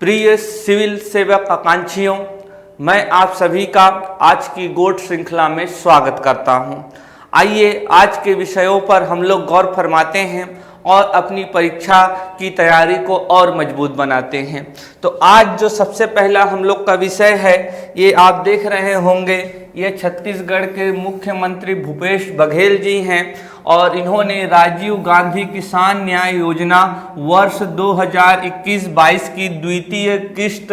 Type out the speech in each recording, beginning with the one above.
प्रिय सिविल सेवक आकांक्षियों, मैं आप सभी का आज की गोट श्रृंखला में स्वागत करता हूं। आइए आज के विषयों पर हम लोग गौर फरमाते हैं और अपनी परीक्षा की तैयारी को और मजबूत बनाते हैं। तो आज जो सबसे पहला हम लोग का विषय है, ये आप देख रहे होंगे, ये छत्तीसगढ़ के मुख्यमंत्री भूपेश बघेल जी हैं और इन्होंने राजीव गांधी किसान न्याय योजना वर्ष 2021-22 की द्वितीय किस्त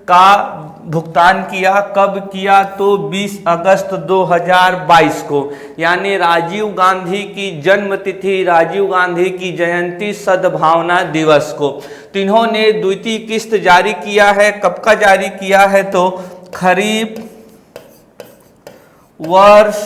का भुगतान किया। कब किया? तो 20 अगस्त 2022 को, यानी राजीव गांधी की जन्म तिथि, राजीव गांधी की जयंती सद्भावना दिवस को। तो इन्होंने द्वितीय किस्त जारी किया है। कब का जारी किया है? तो खरीफ वर्ष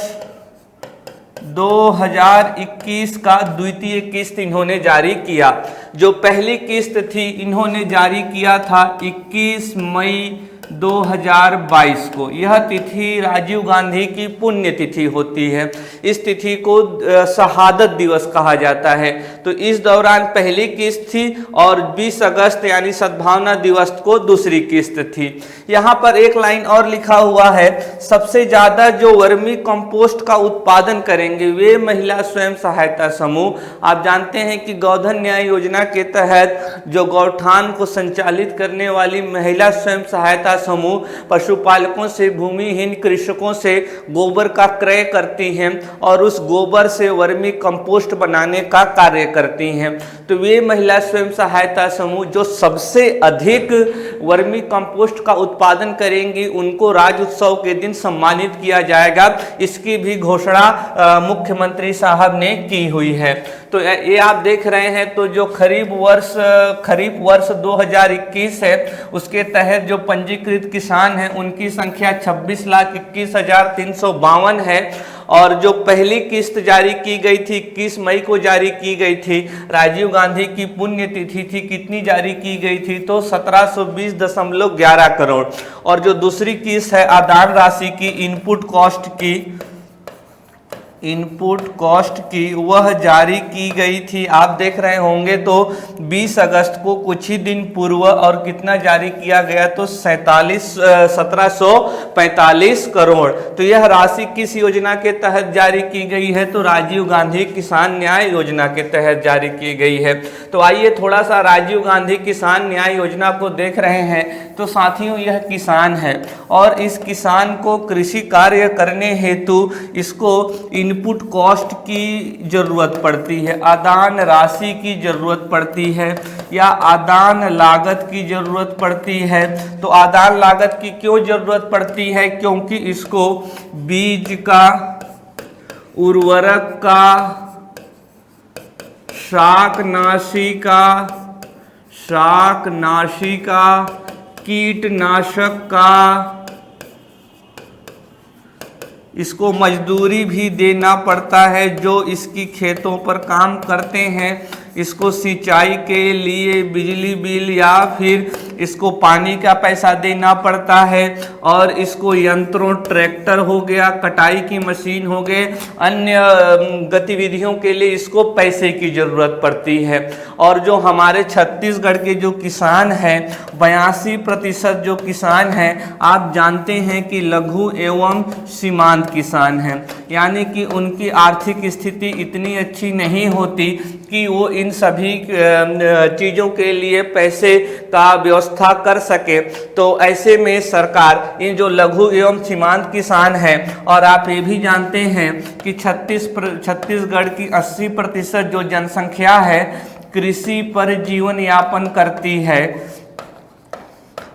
2021 का द्वितीय किस्त इन्होंने जारी किया। जो पहली किस्त थी इन्होंने जारी किया था 21 मई 2022 को। यह तिथि राजीव गांधी की पुण्य तिथि होती है। इस तिथि को शहादत दिवस कहा जाता है। तो इस दौरान पहली किस्त थी और 20 अगस्त यानी सद्भावना दिवस को दूसरी किस्त थी। यहाँ पर एक लाइन और लिखा हुआ है, सबसे ज़्यादा जो वर्मी कंपोस्ट का उत्पादन करेंगे वे महिला स्वयं सहायता समूह। आप जानते हैं कि गोधन न्याय योजना के तहत जो गौठान को संचालित करने वाली महिला स्वयं सहायता समूह पशुपालकों से, भूमिहीन कृषकों से गोबर का क्रय करती हैं और उस गोबर से वर्मी कंपोस्ट बनाने का कार्य करती हैं। तो वे महिला स्वयं सहायता समूह जो सबसे अधिक वर्मी कंपोस्ट का उत्पादन करेंगी उनको राज्य उत्सव के दिन सम्मानित किया जाएगा। इसकी भी घोषणा मुख्यमंत्री साहब ने की हुई है। तो ये आप देख रहे हैं, तो जो खरीफ वर्ष 2021 है उसके तहत जो पंजीकृत किसान हैं उनकी संख्या 26,21,352 है। और जो पहली किस्त जारी की गई थी 21 मई को जारी की गई थी, राजीव गांधी की पुण्यतिथि थी, कितनी जारी की गई थी? तो 1720.11 करोड़। और जो दूसरी किस्त है आदान राशि की, इनपुट कॉस्ट की वह जारी की गई थी। आप देख रहे होंगे तो 20 अगस्त को, कुछ ही दिन पूर्व। और कितना जारी किया गया? तो 1745 करोड़। तो यह राशि किस योजना के तहत जारी की गई है? तो राजीव गांधी किसान न्याय योजना के तहत जारी की गई है। तो आइए थोड़ा सा राजीव गांधी किसान न्याय योजना को देख रहे हैं। तो साथियों, यह किसान है और इस किसान को कृषि कार्य करने हेतु इसको इनपुट कॉस्ट की जरूरत पड़ती है, आदान राशि की जरूरत पड़ती है या आदान लागत की जरूरत पड़ती है। तो आदान लागत की क्यों जरूरत पड़ती है? क्योंकि इसको बीज का, उर्वरक का, शाकनाशी का, कीटनाशक का, इसको मजदूरी भी देना पड़ता है जो इसकी खेतों पर काम करते हैं। इसको सिंचाई के लिए बिजली बिल या फिर इसको पानी का पैसा देना पड़ता है। और इसको यंत्रों, ट्रैक्टर हो गया, कटाई की मशीन हो गए, अन्य गतिविधियों के लिए इसको पैसे की ज़रूरत पड़ती है। और जो हमारे छत्तीसगढ़ के जो किसान हैं, 82% जो किसान हैं, आप जानते हैं कि लघु एवं सीमांत किसान हैं, यानी कि उनकी आर्थिक स्थिति इतनी अच्छी नहीं होती कि वो इन सभी चीज़ों के लिए पैसे का व्यवस्था कर सके। तो ऐसे में सरकार इन जो लघु एवं सीमांत किसान हैं, और आप ये भी जानते हैं कि छत्तीसगढ़ की 80% जो जनसंख्या है कृषि पर जीवन यापन करती है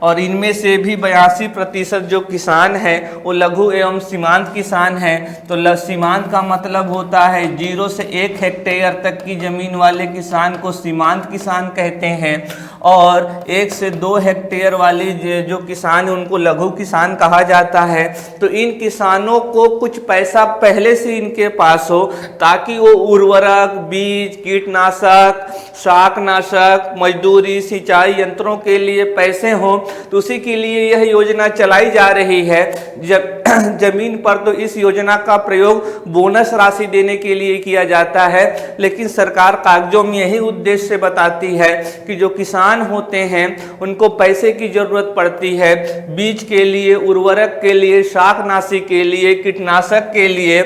और इनमें से भी 82% जो किसान हैं वो लघु एवं सीमांत किसान हैं। तो सीमांत का मतलब होता है 0 से 1 हेक्टेयर तक की ज़मीन वाले किसान को सीमांत किसान कहते हैं, और 1 से 2 हेक्टेयर वाले जो किसान हैं उनको लघु किसान कहा जाता है। तो इन किसानों को कुछ पैसा पहले से इनके पास हो ताकि वो उर्वरक, बीज, कीटनाशक, शाकनाशक, मजदूरी, सिंचाई यंत्रों के लिए पैसे हों, तो उसी के लिए यह योजना चलाई जा रही है। जमीन पर तो इस योजना का प्रयोग बोनस राशि देने के लिए किया जाता है, लेकिन सरकार कागजों में यही उद्देश्य बताती है कि जो किसान होते हैं उनको पैसे की जरूरत पड़ती है, बीज के लिए, उर्वरक के लिए, शाकनाशी के लिए, कीटनाशक के लिए,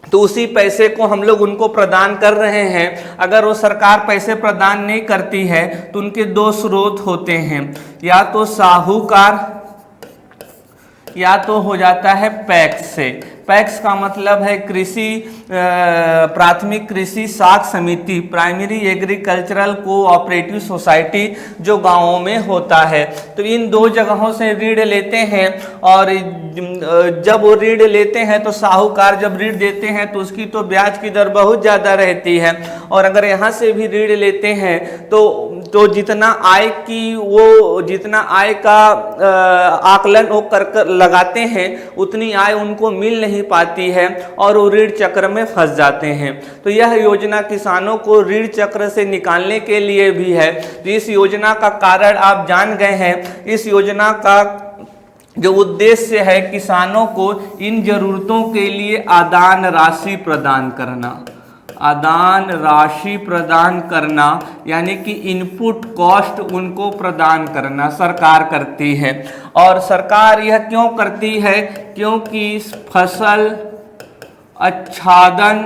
तो उसी पैसे को हम लोग उनको प्रदान कर रहे हैं। अगर वो सरकार पैसे प्रदान नहीं करती है तो उनके दो स्रोत होते हैं, या तो साहूकार या तो हो जाता है पैक्स से। पैक्स का मतलब है प्राथमिक कृषि साख समिति, प्राइमरी एग्रीकल्चरल कोऑपरेटिव सोसाइटी, जो गांवों में होता है। तो इन दो जगहों से ऋण लेते हैं, और जब वो ऋण लेते हैं तो साहूकार जब ऋण देते हैं तो उसकी तो ब्याज की दर बहुत ज़्यादा रहती है, और अगर यहाँ से भी ऋण लेते हैं तो जितना आय का आकलन वो कर लगाते हैं उतनी आय उनको मिल नहीं पाती है, और वो ऋण चक्र में फंस जाते हैं। तो यह योजना किसानों को ऋण चक्र से निकालने के लिए भी है। तो इस योजना का कारण आप जान गए हैं। इस योजना का जो उद्देश्य है किसानों को इन जरूरतों के लिए आदान राशि प्रदान करना, आदान राशि प्रदान करना, यानी कि इनपुट कॉस्ट उनको प्रदान करना सरकार करती है। और सरकार यह क्यों करती है? क्योंकि फसल आच्छादन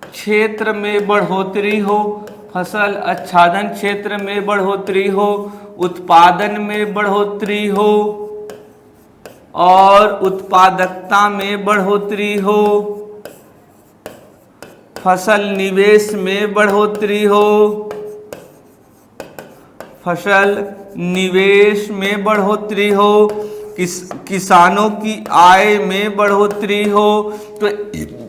क्षेत्र में बढ़ोतरी हो, फसल आच्छादन क्षेत्र में बढ़ोतरी हो, उत्पादन में बढ़ोतरी हो, और उत्पादकता में बढ़ोतरी हो, फसल निवेश में बढ़ोतरी हो, फसल निवेश में बढ़ोतरी हो, किसानों की आय में बढ़ोतरी हो।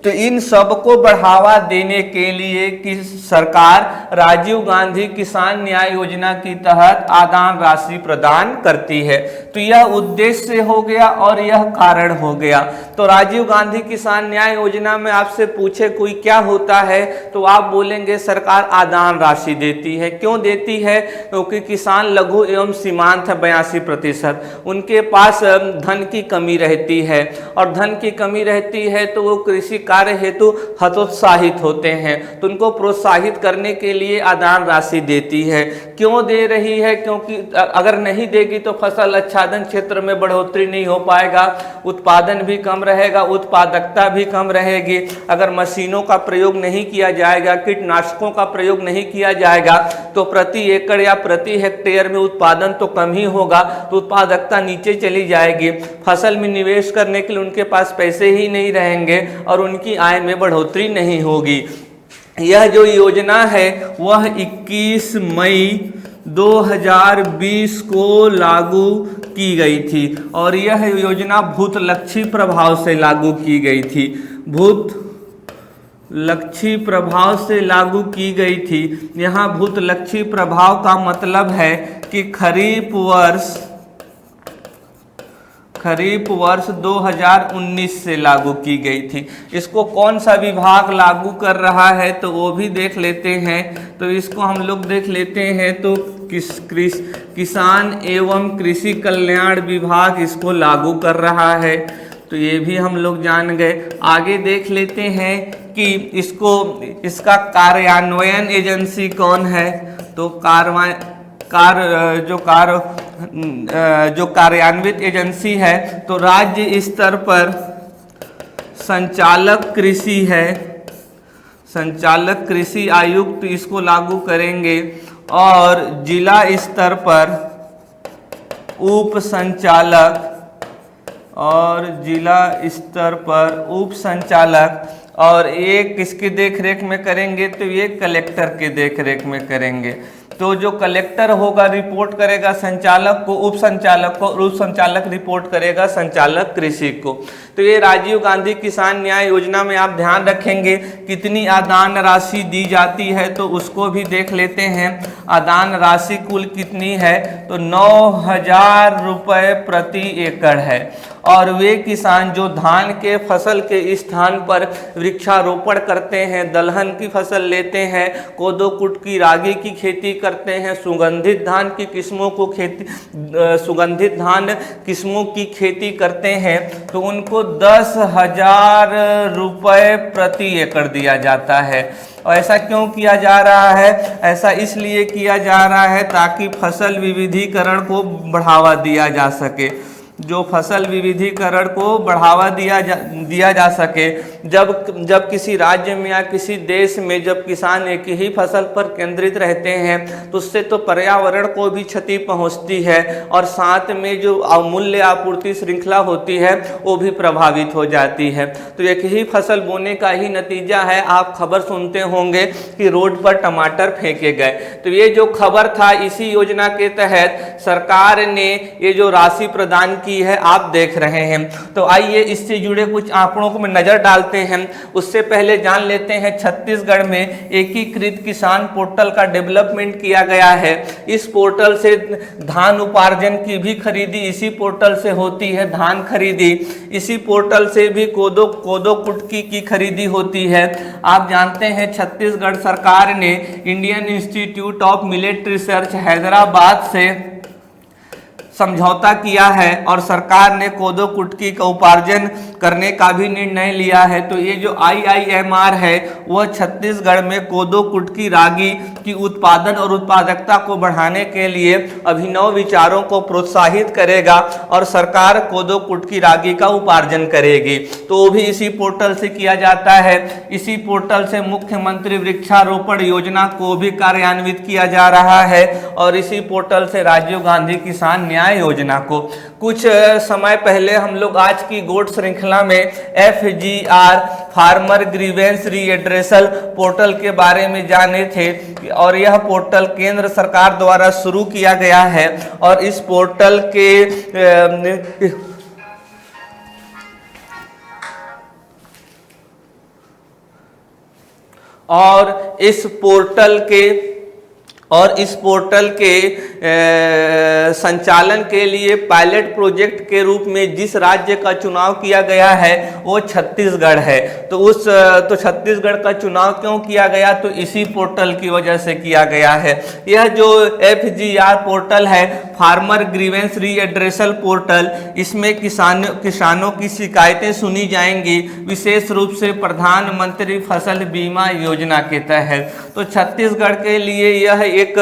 तो इन सब को बढ़ावा देने के लिए कि सरकार राजीव गांधी किसान न्याय योजना के तहत आदान राशि प्रदान करती है। तो यह उद्देश्य हो गया और यह कारण हो गया। तो राजीव गांधी किसान न्याय योजना में आपसे पूछे कोई क्या होता है तो आप बोलेंगे सरकार आदान राशि देती है। क्यों देती है? क्योंकि किसान लघु एवं सीमांत है 82%, उनके पास धन की कमी रहती है, और धन की कमी रहती है तो वो कृषि कार्य हेतु हतोत्साहित होते हैं। तो उनको प्रोत्साहित करने के लिए आदान राशि देती है। क्यों दे रही है? क्योंकि अगर नहीं देगी तो फसल आच्छादन क्षेत्र में बढ़ोतरी नहीं हो पाएगा, उत्पादन भी कम रहेगा, उत्पादकता भी कम रहेगी। अगर मशीनों का प्रयोग नहीं किया जाएगा, कीटनाशकों का प्रयोग नहीं किया जाएगा तो प्रति एकड़ या प्रति हेक्टेयर में उत्पादन तो कम ही होगा, तो उत्पादकता नीचे चली जाएगी। फसल में निवेश करने के लिए उनके पास पैसे ही नहीं रहेंगे और उनकी आय में बढ़ोतरी नहीं होगी। यह जो योजना है वह 21 मई 2020 को लागू की गई थी, और यह योजना भूतलक्षी प्रभाव से लागू की गई थी। भूतलक्षी प्रभाव से लागू की गई थी। यहाँ भूतलक्षी प्रभाव का मतलब है कि खरीफ वर्ष 2019 से लागू की गई थी। इसको कौन सा विभाग लागू कर रहा है तो वो भी देख लेते हैं। तो इसको हम लोग देख लेते हैं तो किसान एवं कृषि कल्याण विभाग इसको लागू कर रहा है। तो ये भी हम लोग जान गए। आगे देख लेते हैं कि इसका कार्यान्वयन एजेंसी कौन है। तो जो कार्यान्वित एजेंसी है तो राज्य स्तर पर संचालक कृषि है, संचालक कृषि आयुक्त इसको लागू करेंगे, और जिला स्तर पर उप संचालक, और जिला स्तर पर उप संचालक, और एक किसकी देखरेख में करेंगे तो ये कलेक्टर के देखरेख में करेंगे। तो जो कलेक्टर होगा रिपोर्ट करेगा संचालक को, उप संचालक को, और उप संचालक रिपोर्ट करेगा संचालक कृषि को। तो ये राजीव गांधी किसान न्याय योजना में आप ध्यान रखेंगे कितनी आदान राशि दी जाती है तो उसको भी देख लेते हैं। आदान राशि कुल कितनी है तो 9,000 रुपये प्रति एकड़ है, और वे किसान जो धान के फसल के स्थान पर वृक्षारोपण करते हैं, दलहन की फसल लेते हैं, कोदो कुटकी रागी की खेती करते हैं, सुगंधित धान की किस्मों को सुगंधित धान किस्मों की खेती करते हैं, तो उनको 10,000 रुपये प्रति एकड़ दिया जाता है। और ऐसा क्यों किया जा रहा है? ऐसा इसलिए किया जा रहा है ताकि फसल विविधीकरण को बढ़ावा दिया जा सके। जो फसल विविधीकरण को बढ़ावा दिया जा सके। जब किसी राज्य में या किसी देश में जब किसान एक ही फसल पर केंद्रित रहते हैं तो उससे तो पर्यावरण को भी क्षति पहुंचती है और साथ में जो मूल्य आपूर्ति श्रृंखला होती है वो भी प्रभावित हो जाती है। तो एक ही फसल बोने का ही नतीजा है, आप खबर सुनते होंगे कि रोड पर टमाटर फेंके गए। तो ये जो खबर था, इसी योजना के तहत सरकार ने ये जो राशि प्रदान की है आप देख रहे हैं। तो आइए इससे जुड़े कुछ आंकड़ों को नजर डालते हैं। उससे पहले जान लेते हैं छत्तीसगढ़ में एकीकृत किसान पोर्टल का डेवलपमेंट किया गया है। इस पोर्टल से धान उपार्जन की भी खरीदी इसी पोर्टल से होती है, धान खरीदी इसी पोर्टल से भी कोदो कुटकी की खरीदी होती है। आप जानते हैं छत्तीसगढ़ सरकार ने Indian institute of millet research Hyderabad से समझौता किया है और सरकार ने कोदो कुटकी का उपार्जन करने का भी निर्णय लिया है। तो ये जो IIMR है वह छत्तीसगढ़ में कोदो कुटकी रागी की उत्पादन और उत्पादकता को बढ़ाने के लिए अभिनव विचारों को प्रोत्साहित करेगा और सरकार कोदो कुटकी रागी का उपार्जन करेगी। तो वो भी इसी पोर्टल से किया जाता है। इसी पोर्टल से मुख्यमंत्री वृक्षारोपण योजना को भी कार्यान्वित किया जा रहा है और इसी पोर्टल से राजीव गांधी किसान न्याय योजना को। कुछ समय पहले हम लोग आज की गोट श्रृंखला में FGR फार्मर ग्रीवेंस रीएड्रेसल पोर्टल के बारे में जाने थे और यह पोर्टल केंद्र सरकार द्वारा शुरू किया गया है और इस पोर्टल इस पोर्टल के संचालन के लिए पायलट प्रोजेक्ट के रूप में जिस राज्य का चुनाव किया गया है वो छत्तीसगढ़ है। तो छत्तीसगढ़ का चुनाव क्यों किया गया? तो इसी पोर्टल की वजह से किया गया है। यह जो FGR पोर्टल है, फार्मर ग्रीवेंस रीएड्रेसल पोर्टल, इसमें किसानों की शिकायतें सुनी जाएंगी, विशेष रूप से प्रधानमंत्री फसल बीमा योजना के तहत। तो छत्तीसगढ़ के लिए यह एक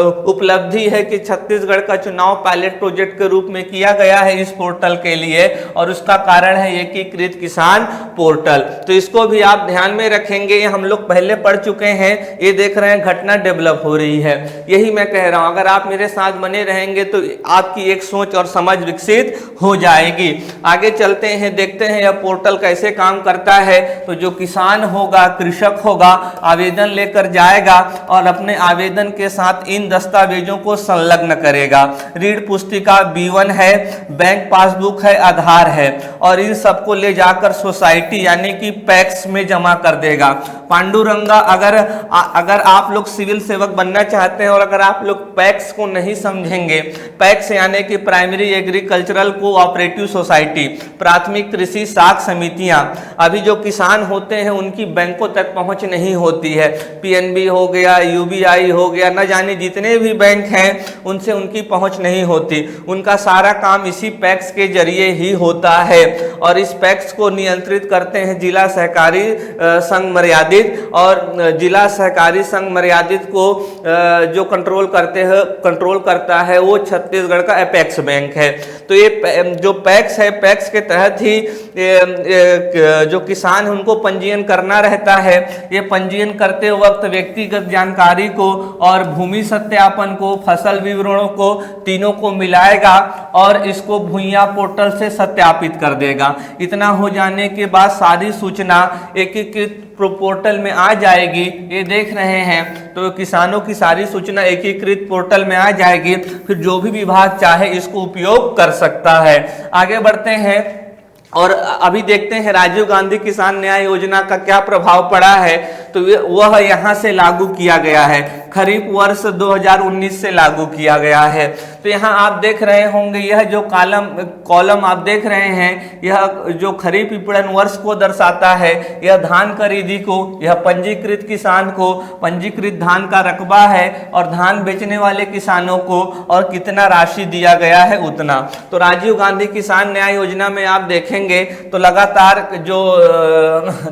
उपलब्धि है कि छत्तीसगढ़ का चुनाव पायलट प्रोजेक्ट के रूप में किया गया है इस पोर्टल के लिए और उसका कारण है एकीकृत किसान पोर्टल। तो इसको भी आप ध्यान में रखेंगे। ये हम लोग पहले पढ़ चुके हैं, ये देख रहे हैं घटना डेवलप हो रही है। यही मैं कह रहा हूं, अगर आप मेरे साथ बने रहेंगे तो आपकी एक सोच और समझ विकसित हो जाएगी। आगे चलते हैं, देखते हैं यह पोर्टल कैसे काम करता है। तो जो किसान होगा, कृषक होगा, आवेदन लेकर जाएगा और अपने आवेदन के साथ इन दस्तावेजों को संलग्न करेगा। ऋण पुस्तिका B1 है, बैंक पासबुक है, आधार है और इन सबको ले जाकर सोसाइटी यानी कि पैक्स में जमा कर देगा। पांडुरंगा, अगर आप लोग सिविल सेवक बनना चाहते हैं और अगर आप लोग पैक्स को नहीं समझेंगे, पैक्स यानी कि प्राइमरी एग्रीकल्चरल कोऑपरेटिव सोसाइटी, प्राथमिक कृषि साख समितियां, अभी जो किसान होते हैं उनकी बैंकों तक पहुंच नहीं होती है। PNB हो गया, UBI हो गया, न जाने जितने भी बैंक हैं उनसे उनकी पहुंच नहीं होती। उनका सारा काम इसी पैक्स के जरिए ही होता है और इस पैक्स को नियंत्रित करते हैं जिला सहकारी संघ मर्यादित, और जिला सहकारी संघ मर्यादित को जो कंट्रोल करता है वो छत्तीसगढ़ का अपेक्स बैंक है। तो ये जो पैक्स है, पैक्स के तहत ही जो किसान है उनको पंजीयन करना रहता है। ये पंजीयन करते वक्त व्यक्तिगत जानकारी को और भूमि सत्यापन को, फसल विवरणों को, तीनों को मिलाएगा और इसको भूइयां पोर्टल से सत्यापित कर देगा। इतना हो जाने के बाद सारी सूचना एकीकृत पोर्टल में आ जाएगी। ये देख रहे हैं, तो किसानों की सारी सूचना एकीकृत पोर्टल में आ जाएगी। फिर जो भी विभाग चाहे इसको उपयोग कर सकता है। आगे बढ़ते हैं और अभी देखते हैं राजीव गांधी किसान न्याय योजना का क्या प्रभाव पड़ा है। तो वह यहाँ से लागू किया गया है। खरीफ वर्ष 2019 से लागू किया गया है। तो यहाँ आप देख रहे होंगे यह जो कॉलम आप देख रहे हैं, यह जो खरीफ विपणन वर्ष को दर्शाता है, यह धान खरीदी को, यह पंजीकृत किसान को पंजीकृत धान का रकबा है और धान बेचने वाले किसानों को और कितना राशि दिया गया है उतना। तो राजीव गांधी किसान न्याय योजना में आप देखेंगे तो लगातार जो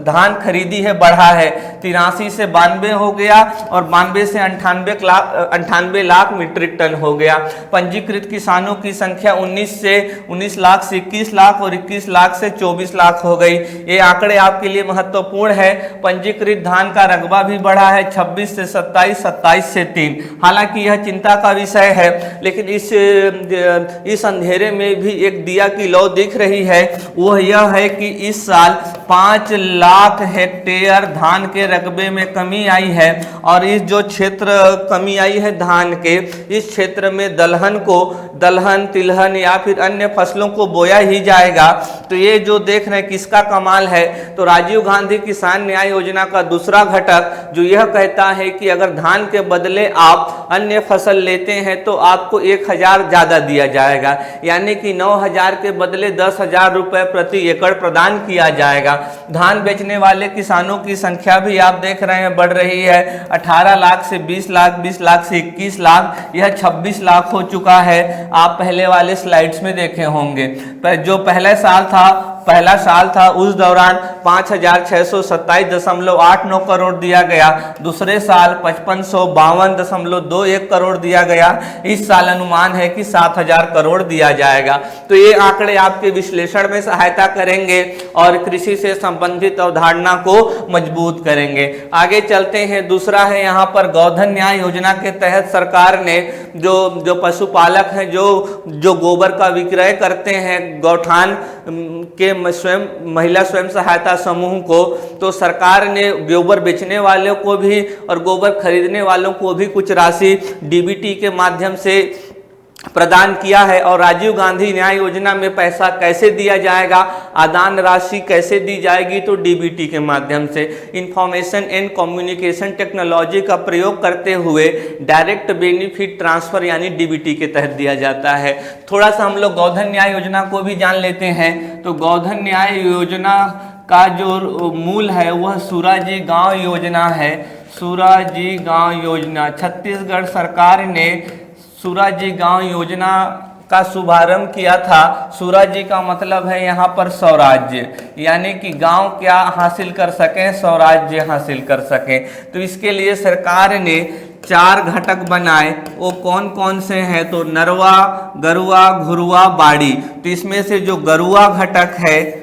धान खरीदी है बढ़ा है, 83 से 92 हो गया और 92 से 98 लाख मीट्रिक टन हो गया। पंजीकृत किसानों की संख्या 19 लाख से 21 लाख और 21 लाख से 24 लाख हो गई। ये आंकड़े आपके लिए महत्वपूर्ण है। पंजीकृत धान का रकबा भी बढ़ा है 26 से 27, 27 से 3। हालांकि यह चिंता का विषय है, लेकिन इस अंधेरे में भी एक दिया की लौ दिख रही है। वह यह है कि इस साल 5 लाख हेक्टेयर धान के रकबे में कमी आई है और इस जो क्षेत्र कमी आई है धान के, इस क्षेत्र में दलहन तिलहन या फिर अन्य फसलों को बोया ही जाएगा। तो ये जो देख रहे हैं किसका कमाल है, तो राजीव गांधी किसान न्याय योजना का दूसरा घटक जो यह कहता है कि अगर धान के बदले आप अन्य फसल लेते हैं तो आपको 1000 ज्यादा दिया जाएगा, यानी कि 9000 के बदले 10,000 रुपए प्रति एकड़ प्रदान किया जाएगा। धान बेचने वाले किसानों की संख्या भी आप देख रहे हैं बढ़ रही है, 18 लाख से 20 लाख, 20 लाख से 21 लाख, यह 26 लाख हो चुका है। आप पहले वाले स्लाइड्स में देखे होंगे, पर जो पहला साल था उस दौरान 5627.89 करोड़ दिया गया। दूसरे साल 5552.21 करोड़ दिया गया। इस साल अनुमान है कि 7000 करोड़ दिया जाएगा। तो ये आंकड़े आपके विश्लेषण में सहायता करेंगे और कृषि से संबंधित अवधारणा को मजबूत करेंगे। आगे चलते हैं। दूसरा है यहाँ पर गोधन न्याय योजना के तहत सरकार ने जो पशुपालक हैं जो गोबर का विक्रय करते हैं गौठान के महिला स्वयं सहायता समूह को, तो सरकार ने गोबर बेचने वालों को भी और गोबर खरीदने वालों को भी कुछ राशि डीबीटी के माध्यम से प्रदान किया है। और राजीव गांधी न्याय योजना में पैसा कैसे दिया जाएगा, आदान राशि कैसे दी जाएगी, तो डीबीटी के माध्यम से इंफॉर्मेशन एंड कम्युनिकेशन टेक्नोलॉजी का प्रयोग करते हुए डायरेक्ट बेनिफिट ट्रांसफर यानी डीबीटी के तहत दिया जाता है। थोड़ा सा हम लोग गोधन न्याय योजना को भी जान लेते हैं। तो गोधन न्याय योजना का जो मूल है वह सूराजी गांव योजना है। सूराजी गांव योजना, छत्तीसगढ़ सरकार ने सूराजी गांव योजना का शुभारंभ किया था। सूराजी का मतलब है यहाँ पर स्वराज्य, यानी कि गांव क्या हासिल कर सकें, स्वराज्य हासिल कर सकें। तो इसके लिए सरकार ने 4 घटक बनाए। वो कौन कौन से हैं, तो नरवा, गरुआ, घुरुआ, बाड़ी। तो इसमें से जो गरुआ घटक है,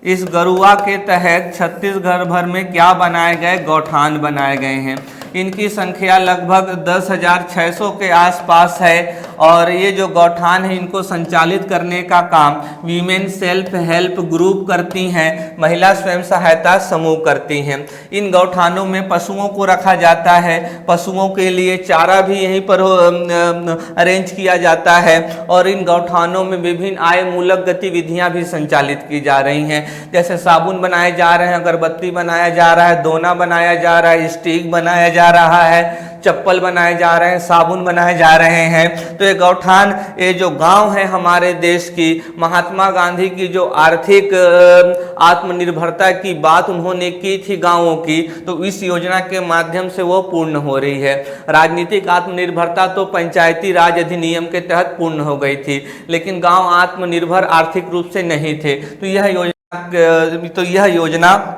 इस गरुआ के तहत छत्तीसगढ़ भर में क्या बनाए गए, गौठान बनाए गए हैं। इनकी संख्या लगभग 10,600 के आसपास है और ये जो गौठान है इनको संचालित करने का काम वीमेन सेल्फ हेल्प ग्रुप करती हैं, महिला स्वयं सहायता समूह करती हैं। इन गौठानों में पशुओं को रखा जाता है, पशुओं के लिए चारा भी यहीं पर अरेंज किया जाता है और इन गौठानों में विभिन्न आय मूलक गतिविधियां भी संचालित की जा रही हैं। जैसे साबुन बनाए जा रहे हैं, अगरबत्ती बनाया जा रहा है, दोना बनाया जा रहा है, स्टिक बनाया जा रहा है, चप्पल बनाए जा रहे हैं, साबुन बनाए जा रहे हैं। तो ये गौठान, ये जो गांव है हमारे देश की, महात्मा गांधी की जो आर्थिक आत्मनिर्भरता की बात उन्होंने की थी गांवों की, तो इस योजना के माध्यम से वो पूर्ण हो रही है। राजनीतिक आत्मनिर्भरता तो पंचायती राज अधिनियम के तहत पूर्ण हो गई थी, लेकिन गांव आत्मनिर्भर आर्थिक रूप से नहीं थे। तो यह योजना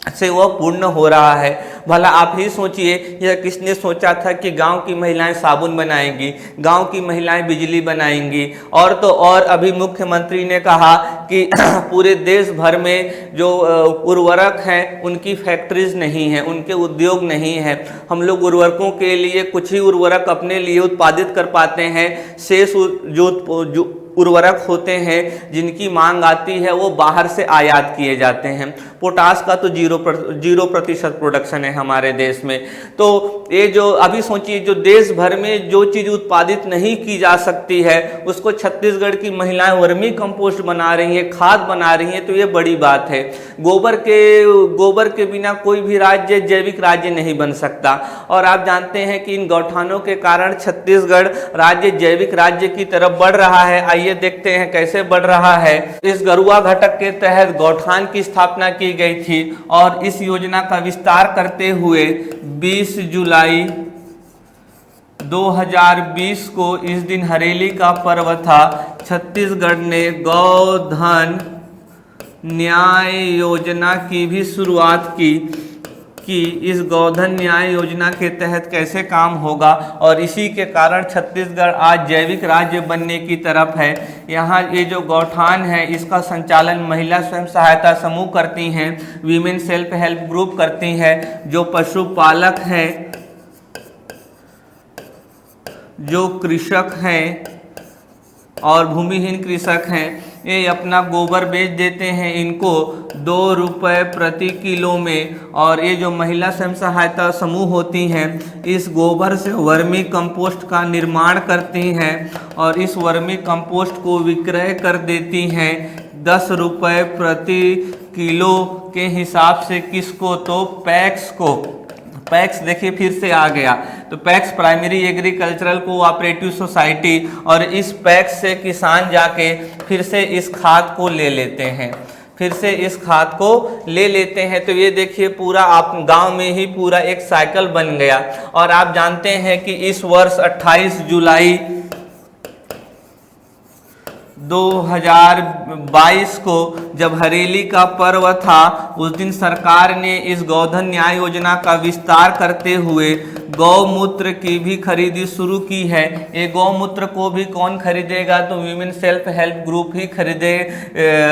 से वो पूर्ण हो रहा है। भला आप ही सोचिए, यह किसने सोचा था कि गांव की महिलाएं साबुन बनाएंगी, गांव की महिलाएं बिजली बनाएंगी। और तो और अभी मुख्यमंत्री ने कहा कि पूरे देश भर में जो उर्वरक हैं उनकी फैक्ट्रीज नहीं हैं, उनके उद्योग नहीं हैं। हम लोग उर्वरकों के लिए कुछ ही उर्वरक अपने लिए उत्पादित कर पाते हैं। शेष जो उर्वरक होते हैं जिनकी मांग आती है वो बाहर से आयात किए जाते हैं। पोटास का तो 0% प्रोडक्शन है हमारे देश में। तो ये जो अभी सोचिए, जो देश भर में जो चीज़ उत्पादित नहीं की जा सकती है उसको छत्तीसगढ़ की महिलाएं वर्मी कंपोस्ट बना रही हैं, खाद बना रही हैं, तो ये बड़ी बात है। गोबर के बिना कोई भी राज्य जैविक राज्य नहीं बन सकता। और आप जानते हैं कि इन गौठानों के कारण छत्तीसगढ़ राज्य जैविक राज्य की तरफ बढ़ रहा है। आइए देखते हैं कैसे बढ़ रहा है। इस गरुआ घटक के तहत गौठान की स्थापना की गई थी और इस योजना का विस्तार करते हुए 20 जुलाई 2020 को, इस दिन हरेली का पर्व था, छत्तीसगढ़ ने गोधन न्याय योजना की भी शुरुआत की कि इस गोधन न्याय योजना के तहत कैसे काम होगा, और इसी के कारण छत्तीसगढ़ आज जैविक राज्य बनने की तरफ है। यहाँ ये जो गौठान है इसका संचालन महिला स्वयं सहायता समूह करती हैं, वीमेन सेल्फ हेल्प ग्रुप करती हैं, जो पशुपालक हैं, जो कृषक हैं और भूमिहीन कृषक हैं, ये अपना गोबर बेच देते हैं इनको 2 रुपये प्रति किलो में। और ये जो महिला स्वयं सहायता समूह होती हैं इस गोबर से वर्मी कंपोस्ट का निर्माण करती हैं और इस वर्मी कंपोस्ट को विक्रय कर देती हैं 10 रुपये प्रति किलो के हिसाब से। किसको? तो पैक्स को। पैक्स देखिए फिर से आ गया, तो PACS primary agricultural cooperative society, और इस पैक्स से किसान जाके फिर से इस खाद को ले लेते हैं, तो ये देखिए पूरा आप गांव में ही पूरा एक साइकिल बन गया। और आप जानते हैं कि इस वर्ष 28 जुलाई 2022 को जब हरेली का पर्व था, उस दिन सरकार ने इस गोधन न्याय योजना का विस्तार करते हुए गौमूत्र की भी खरीदी शुरू की है। ये गौमूत्र को भी कौन खरीदेगा? तो वीमेन सेल्फ हेल्प ग्रुप ही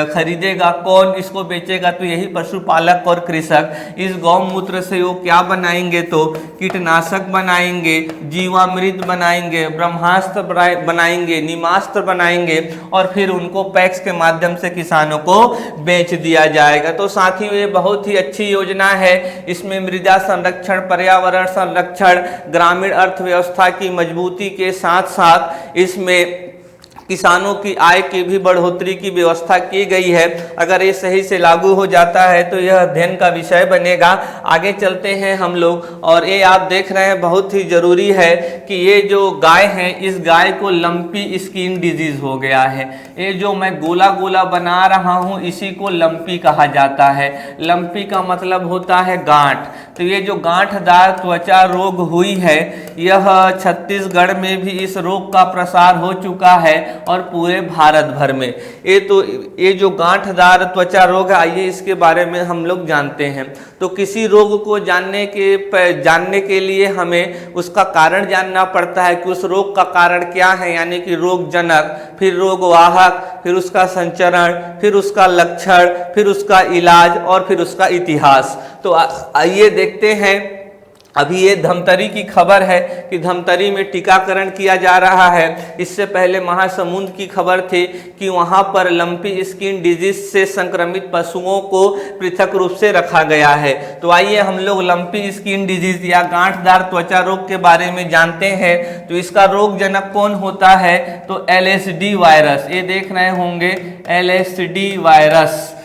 खरीदेगा। कौन इसको बेचेगा? तो यही पशुपालक और कृषक। इस गौमूत्र से वो क्या बनाएंगे? तो कीटनाशक बनाएंगे, जीवामृत बनाएंगे, ब्रह्मास्त्र बनाएंगे, नीमास्त्र बनाएंगे और फिर उनको पैक्स के माध्यम से किसानों को बेच दिया जाएगा। तो साथियों ये बहुत ही अच्छी योजना है। इसमें मृदा संरक्षण, पर्यावरण संरक्षण, ग्रामीण अर्थव्यवस्था की मजबूती के साथ साथ इसमें किसानों की आय की भी बढ़ोतरी की व्यवस्था की गई है। अगर ये सही से लागू हो जाता है तो यह अध्ययन का विषय बनेगा। आगे चलते हैं हम लोग, और ये आप देख रहे हैं बहुत ही जरूरी है कि ये जो गाय है, इस गाय को लंपी स्किन डिजीज हो गया है। ये जो मैं गोला गोला बना रहा हूँ इसी को लंपी कहा जाता है। लंपी का मतलब होता है गांठ। तो ये जो गांठदार त्वचा रोग हुई है, यह छत्तीसगढ़ में भी इस रोग का प्रसार हो चुका है और पूरे भारत भर में। ये जो गांठदार त्वचा रोग है, आइए इसके बारे में हम लोग जानते हैं। तो किसी रोग को जानने के लिए हमें उसका कारण जानना पड़ता है कि उस रोग का कारण क्या है, यानी कि रोग जनक, फिर रोग वाहक, फिर उसका संचरण, फिर उसका लक्षण, फिर उसका इलाज और फिर उसका इतिहास। तो आइए देखते हैं। अभी ये धमतरी की खबर है कि धमतरी में टीकाकरण किया जा रहा है। इससे पहले महासमुंद की खबर थी कि वहाँ पर लंपी स्किन डिजीज से संक्रमित पशुओं को पृथक रूप से रखा गया है। तो आइए हम लोग लंपी स्किन डिजीज या गांठदार त्वचा रोग के बारे में जानते हैं। तो इसका रोग जनक कौन होता है? तो LSD वायरस। ये देख रहे होंगे LSD वायरस।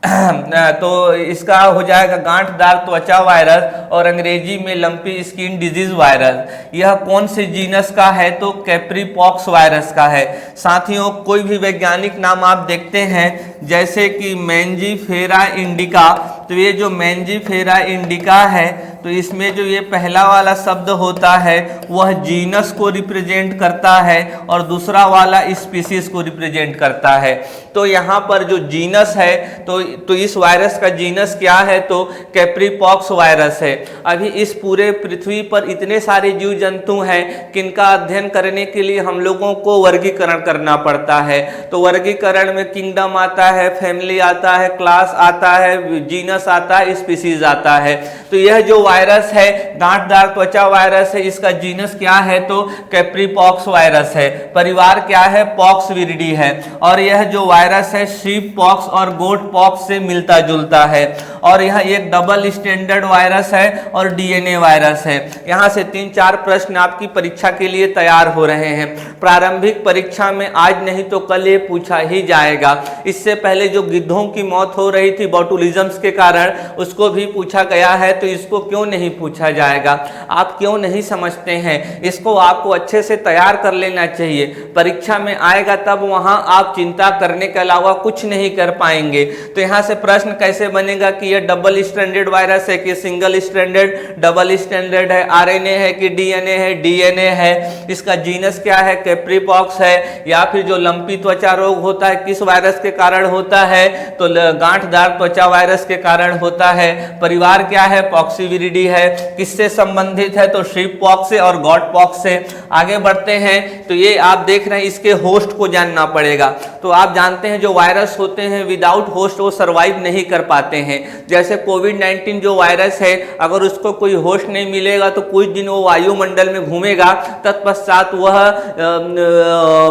तो इसका हो जाएगा गांठदार त्वचा वायरस और अंग्रेजी में लंपी स्किन डिजीज वायरस। यह कौन से जीनस का है? तो कैप्रीपॉक्स वायरस का है। साथियों कोई भी वैज्ञानिक नाम आप देखते हैं जैसे कि मैंजीफेरा इंडिका, तो ये जो मैंजीफेरा इंडिका है तो इसमें जो ये पहला वाला शब्द होता है वह जीनस को रिप्रेजेंट करता है और दूसरा वाला स्पीसीज को रिप्रेजेंट करता है। तो यहाँ पर जो जीनस है तो इस वायरस का जीनस क्या है? तो कैप्रीपॉक्स वायरस है। अभी इस पूरे पृथ्वी पर इतने सारे जीव जंतु हैं किनका अध्ययन करने के लिए हम लोगों को वर्गीकरण करना पड़ता है। तो वर्गीकरण में किंगडम आता है, फैमिली आता है, क्लास आता है, जीनस आता है, स्पीसीज आता है। तो यह जो वायरस है गांठदार त्वचा वायरस है, इसका जीनस क्या है तो कैप्रीपॉक्स वायरस है, परिवार क्या है पॉक्सविरिडी है, और यह जो वायरस है शीप पॉक्स और गोट पॉक्स से मिलता जुलता है, और यह एक डबल स्टैंडर्ड वायरस है और डीएनए वायरस है। यहाँ से 3-4 प्रश्न आपकी परीक्षा के लिए तैयार हो रहे हैं। प्रारंभिक परीक्षा में आज नहीं तो कल ये पूछा ही जाएगा। इससे पहले जो गिद्धों की मौत हो रही थी बोटुलिज्म्स के कारण, उसको भी पूछा गया है, तो इसको क्यों नहीं पूछा जाएगा? आप क्यों नहीं समझते हैं? इसको आपको अच्छे से तैयार कर लेना चाहिए। परीक्षा में आएगा तब वहां आप चिंता करने के अलावा कुछ नहीं कर पाएंगे। तो यहाँ से प्रश्न कैसे बनेगा कि यह डबल स्टैंडर्ड वायरस है कि सिंगल स्टैंडर्ड? डबल स्टैंडर्ड है। आरएनए है कि डीएनए है? डीएनए है। इसका जीनस क्या है? कैप्रीपॉक्स है। या फिर जो लंपी त्वचा रोग होता है किस वायरस के कारण होता है तो गांठदार त्वचा वायरस के कारण होता है। परिवार क्या है? पॉक्सीविरिडी है। किससे संबंधित है तो शीप पॉक्स से और गॉट पॉक्स से। आगे बढ़ते हैं तो ये आप देख रहे हैं, इसके होस्ट को जानना पड़ेगा। तो आप जानते हैं जो वायरस होते हैं विदाउट होस्ट वो सर्वाइव नहीं कर पाते हैं। जैसे कोविड-19 जो वायरस है, अगर उसको कोई होस्ट नहीं मिलेगा तो कुछ दिन वो वायुमंडल में घूमेगा, तत्पश्चात वह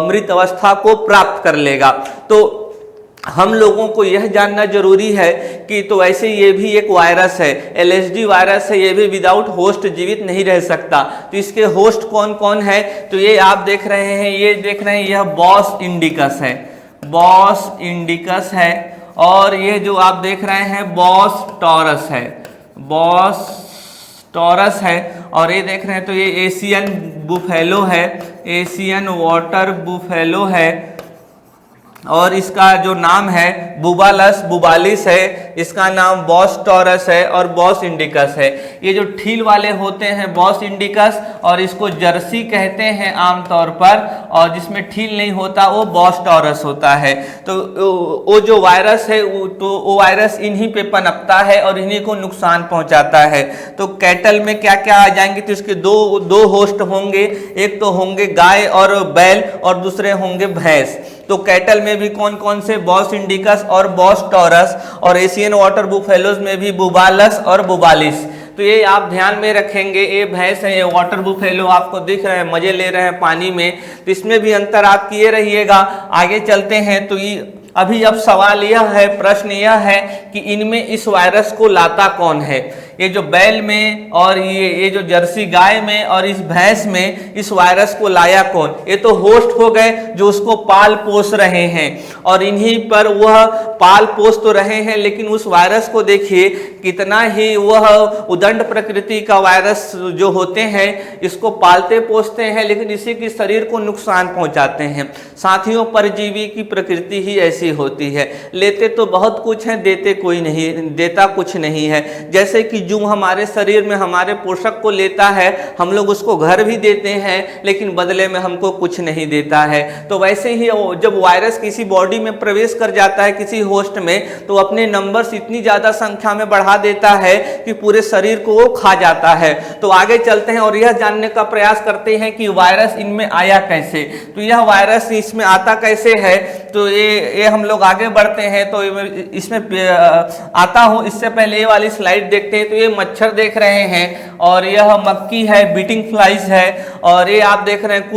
मृत अवस्था को प्राप्त कर लेगा। तो हम लोगों को यह जानना जरूरी है कि तो ऐसे ये भी एक वायरस है, एलएसडी वायरस है, ये भी विदाउट होस्ट जीवित नहीं रह सकता। तो इसके होस्ट कौन कौन है तो ये आप देख रहे हैं, ये देख रहे हैं, यह बॉस इंडिकस है, बॉस इंडिकस है, और ये जो आप देख रहे हैं बॉस टॉरस है, बॉस टॉरस है, और ये देख रहे हैं तो ये एशियन बुफेलो है, एशियन वाटर बुफेलो है, और इसका जो नाम है बुबालस बुबालिस है, इसका नाम बॉस टॉरस है और बॉस इंडिकस है। ये जो ठील वाले होते हैं बॉस इंडिकस, और इसको जर्सी कहते हैं आमतौर पर, और जिसमें ठील नहीं होता वो बॉस टॉरस होता है। तो वो जो वायरस है तो वो वायरस इन्हीं पे पनपता है और इन्हीं को नुकसान पहुंचाता है। तो कैटल में क्या क्या आ जाएंगे तो इसके दो होस्ट होंगे, एक तो होंगे गाय और बैल और दूसरे होंगे भैंस। तो कैटल में भी कौन कौन से? बॉस इंडिकस और बॉस टॉरस, और एशियन वाटर बुफेलोज में भी बुबालस और बुबालिस। तो ये आप ध्यान में रखेंगे। ये भैंस है, ये वाटर बुफेलो आपको दिख रहे हैं, मजे ले रहे हैं पानी में, तो इसमें भी अंतर आप किए रहिएगा। आगे चलते हैं तो ये अभी अब सवाल यह है, प्रश्न यह है कि इनमें इस वायरस को लाता कौन है? ये जो बैल में और ये जो जर्सी गाय में और इस भैंस में इस वायरस को लाया कौन? ये तो होस्ट हो गए जो उसको पाल पोस रहे हैं, और इन्हीं पर वह पाल पोस तो रहे हैं, लेकिन उस वायरस को देखिए कितना ही वह उदंड प्रकृति का वायरस जो होते हैं, इसको पालते पोसते हैं लेकिन इसी के शरीर को नुकसान पहुंचाते हैं। साथियों, परजीवी की प्रकृति ही ऐसी होती है, लेते तो बहुत कुछ है, देते कोई नहीं, देता कुछ नहीं है। जैसे कि जूं हमारे शरीर में हमारे पोषक को लेता है, हम लोग उसको घर भी देते हैं लेकिन बदले में हमको कुछ नहीं देता है। तो वैसे ही जब वायरस किसी बॉडी में प्रवेश कर जाता है किसी होस्ट में, तो अपने नंबर्स इतनी ज्यादा संख्या में बढ़ा देता है कि पूरे शरीर को वो खा जाता है। तो आगे चलते हैं और यह जानने का प्रयास करते हैं कि वायरस इनमें आया कैसे। तो यह वायरस इसमें आता कैसे है, तो ये हम लोग आगे बढ़ते हैं। तो इसमें आता हूं, इससे पहले ये वाली स्लाइड देखते हैं। तो ये मच्छर देख रहे हैं, और यह मक्की है, बीटिंग फ्लाइज है, और ये आप देख रहे हैं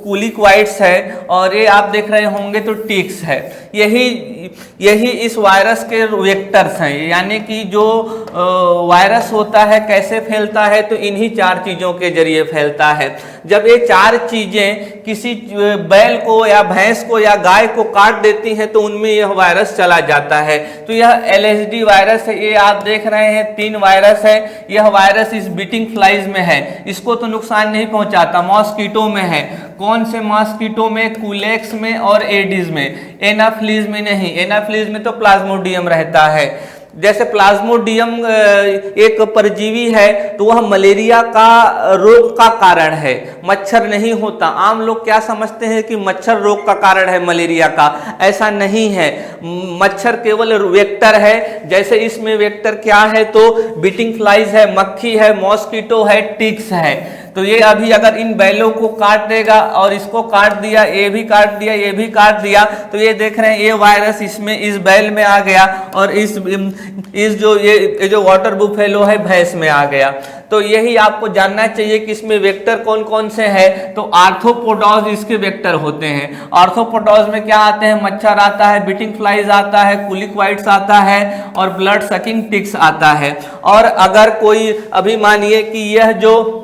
कुलिक्वाइड्स है, और ये आप देख रहे होंगे तो टिक्स है। यही इस वायरस के वेक्टर्स हैं, यानी कि जो वायरस होता है कैसे फैलता है, तो इन्हीं 4 चीजों के जरिए फैलता है। जब ये 4 चीजें किसी बैल को या भैंस को या गाय को काट देती हैं तो उनमें यह वायरस चला जाता है। तो यह एलएसडी वायरस है, ये आप देख रहे हैं 3 वायरस है। यह वायरस इस बीटिंग फ्लाइज में है, इसको तो नुकसान नहीं पहुंचाता। मॉस्किटो में है, कौन से मॉस्किटो में? कुलेक्स में और एडिस में, एनाफ्लीज में नहीं। एनाफ्लीज में तो प्लाज्मोडियम रहता है। जैसे प्लाज्मोडियम एक परजीवी है तो वह मलेरिया का रोग का कारण है, मच्छर नहीं होता। आम लोग क्या समझते हैं कि मच्छर रोग का कारण है मलेरिया का, ऐसा नहीं है। मच्छर केवल वेक्टर है। जैसे इसमें वेक्टर क्या है तो बीटिंग फ्लाइज है, मक्खी है, मॉस्किटो है, टिक्स है। तो ये अभी अगर इन बैलों को काट देगा और इसको काट दिया, ये भी काट दिया, ये भी काट दिया, तो ये देख रहे हैं ये वायरस इसमें इस बैल में आ गया और इस जो वाटर बुफेलो है भैंस में आ गया। तो यही आपको जानना चाहिए कि इसमें वेक्टर कौन कौन से हैं। तो आर्थ्रोपोडॉज इसके वेक्टर होते हैं। आर्थ्रोपोडॉज में क्या आते हैं, मच्छर आता है, बीटिंग फ्लाइज आता है, कुलिक्वाइड्स आता है और ब्लड सकिंग टिक्स आता है। और अगर कोई अभी मानिए कि यह जो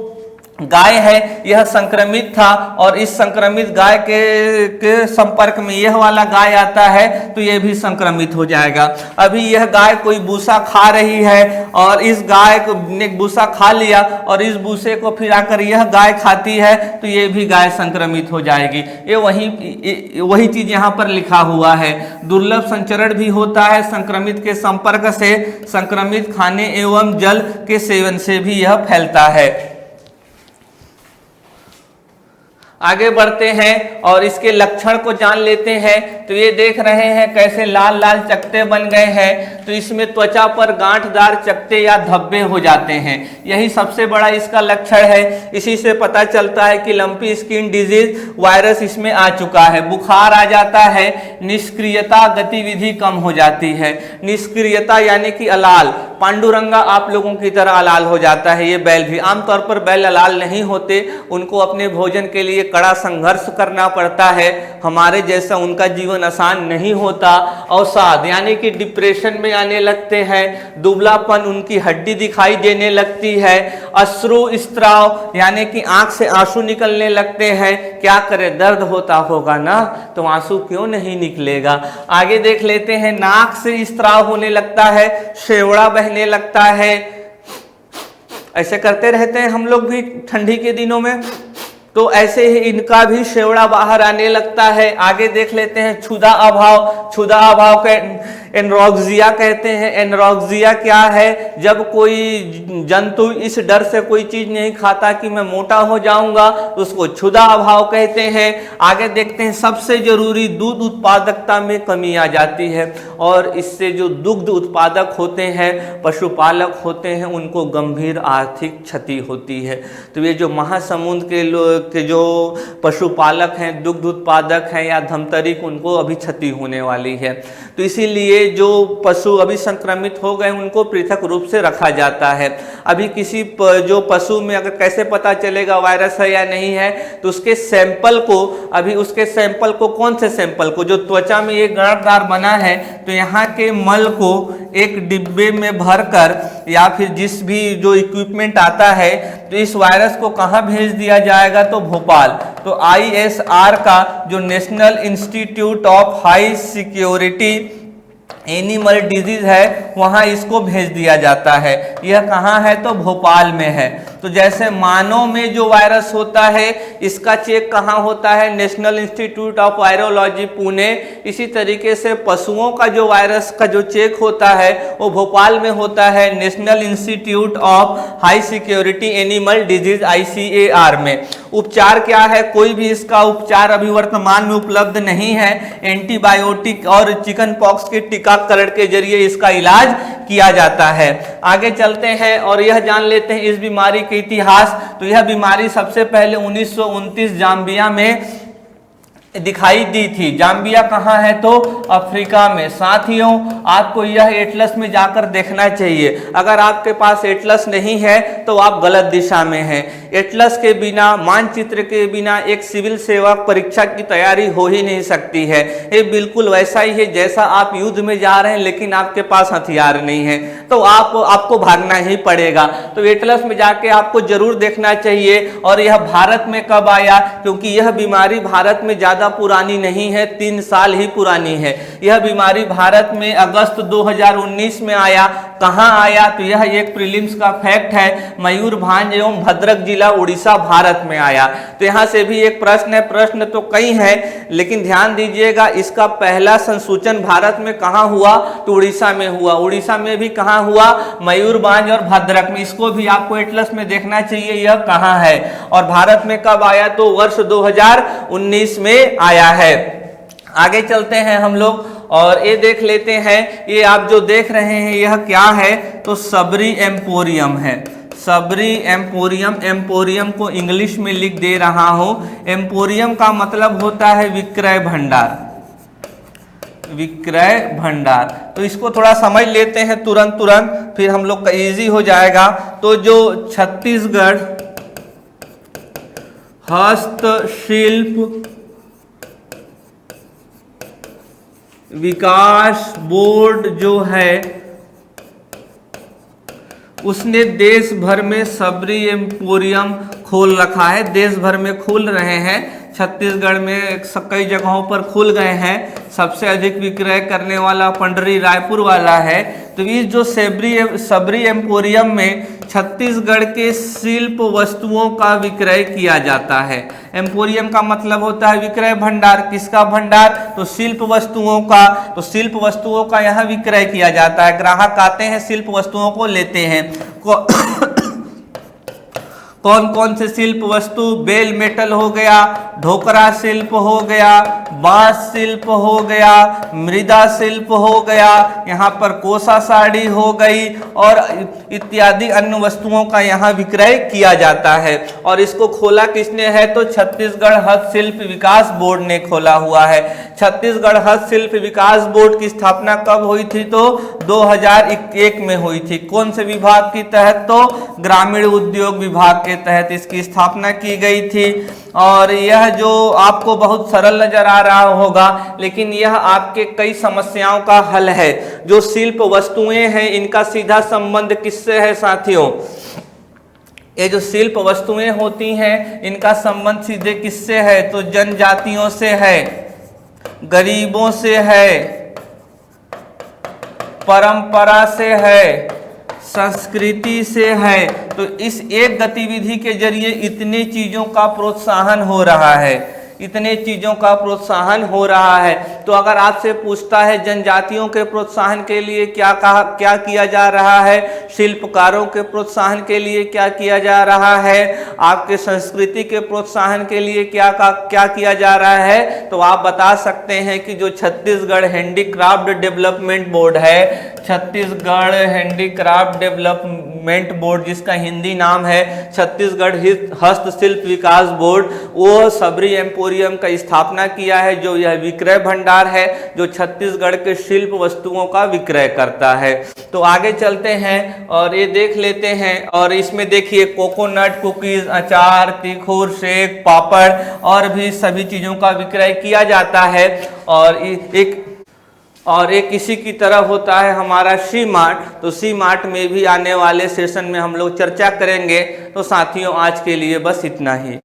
गाय है यह संक्रमित था और इस संक्रमित गाय के संपर्क में यह वाला गाय आता है तो यह भी संक्रमित हो जाएगा। अभी यह गाय कोई भूसा खा रही है और इस गाय ने भूसा खा लिया और इस भूसे को फिर आकर यह गाय खाती है तो यह भी गाय संक्रमित हो जाएगी। ये वही चीज यहाँ पर लिखा हुआ है। दुर्लभ संचरण भी होता है संक्रमित के संपर्क से, संक्रमित खाने एवं जल के सेवन से भी यह फैलता है। आगे बढ़ते हैं और इसके लक्षण को जान लेते हैं। तो ये देख रहे हैं कैसे लाल लाल चकत्ते बन गए हैं। तो इसमें त्वचा पर गांठदार चकत्ते या धब्बे हो जाते हैं, यही सबसे बड़ा इसका लक्षण है। इसी से पता चलता है कि लंपी स्किन डिजीज वायरस इसमें आ चुका है। बुखार आ जाता है, निष्क्रियता गतिविधि कम हो जाती है। निष्क्रियता यानी कि अलाल, पांडुरंगा आप लोगों की तरह अलाल हो जाता है। ये बैल भी, आमतौर पर बैल अलाल नहीं होते, उनको अपने भोजन के लिए कड़ा संघर्ष करना पड़ता है। हमारे जैसा उनका जीवन आसान नहीं होता। अवसाद यानी कि डिप्रेशन में आने लगते हैं। दुबलापन, उनकी हड्डी दिखाई देने लगती है। अश्रु स्त्राव यानी कि आंख से आंसू निकलने लगते हैं। क्या करे, दर्द होता होगा ना, तो आंसू क्यों नहीं निकलेगा। आगे देख लेते हैं, नाक से स्त्राव होने लगता है, शेवड़ा बहने लगता है। ऐसे करते रहते हैं हम लोग भी ठंडी के दिनों में, तो ऐसे ही इनका भी शेवड़ा बाहर आने लगता है। आगे देख लेते हैं, क्षुधा अभाव। क्षुधा अभाव के एनरोक्सिया कहते हैं। एनरोक्सिया क्या है, जब कोई जंतु इस डर से कोई चीज नहीं खाता कि मैं मोटा हो जाऊंगा, तो उसको क्षुधा अभाव कहते हैं। आगे देखते हैं, सबसे जरूरी दूध उत्पादकता में कमी आ जाती है और इससे जो दुग्ध उत्पादक होते हैं, पशुपालक होते हैं, उनको गंभीर आर्थिक क्षति होती है। तो ये जो महासमुंद के लोग के जो पशुपालक हैं, दुग्ध उत्पादक हैं या धमतरिक, उनको अभी क्षति होने वाली है। तो इसीलिए जो पशु अभी संक्रमित हो गए उनको पृथक रूप से रखा जाता है। अभी किसी जो पशु में अगर कैसे पता चलेगा वायरस है या नहीं है, तो उसके सैंपल को, अभी उसके सैंपल को, कौन से सैंपल को, जो त्वचा में ये गांठदार बना है, तो यहाँ के मल को एक डिब्बे में भरकर या फिर जिस भी जो इक्विपमेंट आता है, तो इस वायरस को कहाँ भेज दिया जाएगा, तो भोपाल। तो ISR का जो national institute of high security animal disease है, वहां इसको भेज दिया जाता है। यह कहाँ है, तो भोपाल में है। तो जैसे मानव में जो वायरस होता है, इसका चेक कहाँ होता है, national institute of virology Pune. इसी तरीके से पशुओं का जो वायरस का जो चेक होता है वो भोपाल में होता है, national institute of high security animal disease ICAR में। उपचार क्या है, कोई भी इसका उपचार अभी वर्तमान में उपलब्ध नहीं है। एंटीबायोटिक और चिकन पॉक्स के टीकाकरण के जरिए इसका इलाज किया जाता है। आगे चलते हैं और यह जान लेते हैं इस बीमारी के इतिहास। तो यह बीमारी सबसे पहले 1929 जाम्बिया में दिखाई दी थी। जाम्बिया कहाँ है, तो अफ्रीका में। साथियों, आपको यह एटलस में जाकर देखना चाहिए। अगर आपके पास एटलस नहीं है तो आप गलत दिशा में हैं। एटलस के बिना, मानचित्र के बिना एक सिविल सेवा परीक्षा की तैयारी हो ही नहीं सकती है। ये बिल्कुल वैसा ही है जैसा आप युद्ध में जा रहे हैं लेकिन आपके पास हथियार नहीं है, तो आपको भागना ही पड़ेगा। तो एटलस में जाके आपको जरूर देखना चाहिए। और यह भारत में कब आया, क्योंकि यह बीमारी भारत में ज्यादा पुरानी नहीं है, 3 साल ही पुरानी है। यह बीमारी भारत में अगस्त 2019 में आया। कहां आया, तो यह एक प्रीलिम्स का फैक्ट है, मयूरभंज एवं भद्रक जिला उड़ीसा भारत में आया। तो यहां से भी एक प्रश्न है, प्रश्न तो कई है लेकिन ध्यान दीजिएगा, इसका पहला संसूचन भारत में कहां हुआ, तो उड़ीसा में हुआ। उड़ीसा में भी कहां हुआ, मयूरभंज और भद्रक में। इसको भी आपको एटलस में देखना चाहिए यह कहां है। और भारत में कब आया, तो वर्ष 2019 में आया है। आगे चलते हैं हम लोग और ये देख लेते हैं, ये आप जो देख रहे हैं यह क्या है, तो सबरी एम्पोरियम है। सबरी एम्पोरियम, एम्पोरियम को इंग्लिश में लिख दे रहा हूं। एम्पोरियम का मतलब होता है विक्रय भंडार, विक्रय भंडार। तो इसको थोड़ा समझ लेते हैं तुरंत, फिर हम लोग का इजी हो जाएगा। तो जो छत्तीसगढ़ हस्तशिल्प विकास बोर्ड जो है, उसने देश भर में सबरी एम्पोरियम खोल रखा है, देश भर में खुल रहे हैं। छत्तीसगढ़ में कई जगहों पर खुल गए हैं। सबसे अधिक विक्रय करने वाला पंडरी रायपुर वाला है। तो इस जो सबरी एम्पोरियम में छत्तीसगढ़ के शिल्प वस्तुओं का विक्रय किया जाता है। एम्पोरियम का मतलब होता है विक्रय भंडार। किसका भंडार, तो शिल्प वस्तुओं का। तो शिल्प वस्तुओं का यहाँ विक्रय किया जाता है। ग्राहक आते हैं, शिल्प वस्तुओं को लेते हैं। कौन कौन से शिल्प वस्तु, बेल मेटल हो गया, ढोकरा शिल्प हो गया, बांस शिल्प हो गया, मृदा शिल्प हो गया, यहाँ पर कोसा साड़ी हो गई और इत्यादि अन्य वस्तुओं का यहाँ विक्रय किया जाता है। और इसको खोला किसने है, तो छत्तीसगढ़ हस्तशिल्प विकास बोर्ड ने खोला हुआ है। छत्तीसगढ़ हस्तशिल्प विकास बोर्ड की स्थापना कब हुई थी, तो 2001 में हुई थी। कौन से विभाग के तहत, तो ग्रामीण उद्योग विभाग के तहत इसकी स्थापना की गई थी। और यह जो आपको बहुत सरल नजर आ रहा होगा, लेकिन यह आपके कई समस्याओं का हल है। जो शिल्प वस्तुएं हैं, इनका सीधा संबंध किससे है साथियों, ये जो शिल्प वस्तुएं होती हैं, इनका संबंध सीधे किससे है, तो जनजातियों से है, गरीबों से है, परंपरा से है, संस्कृति से है। तो इस एक गतिविधि के जरिए इतने चीजों का प्रोत्साहन हो रहा है, इतने चीजों का प्रोत्साहन हो रहा है। तो अगर आपसे पूछता है जनजातियों के प्रोत्साहन के लिए क्या किया जा रहा है, शिल्पकारों के प्रोत्साहन के लिए क्या किया जा रहा है, आपके संस्कृति के प्रोत्साहन के लिए क्या किया जा रहा है, तो आप बता सकते हैं कि जो छत्तीसगढ़ हैंडीक्राफ्ट डेवलपमेंट बोर्ड है, छत्तीसगढ़ हैंडीक्राफ्ट डेवलपमेंट बोर्ड, जिसका हिंदी नाम है छत्तीसगढ़ हस्तशिल्प विकास बोर्ड, वो सबरी एम्पोरियम का स्थापना किया है। जो यह विक्रय भंडार है, जो छत्तीसगढ़ के शिल्प वस्तुओं का विक्रय करता है। तो आगे चलते हैं और ये देख लेते हैं। और इसमें देखिए कोकोनट, कुकीज, अचार, तिखुर, शेक, पापड़ और भी सभी चीजों का विक्रय किया जाता है। और एक इसी की तरह होता है हमारा सी मार्ट। तो सी मार्ट में भी आने वाले सेशन में हम लोग चर्चा करेंगे। तो साथियों, आज के लिए बस इतना ही।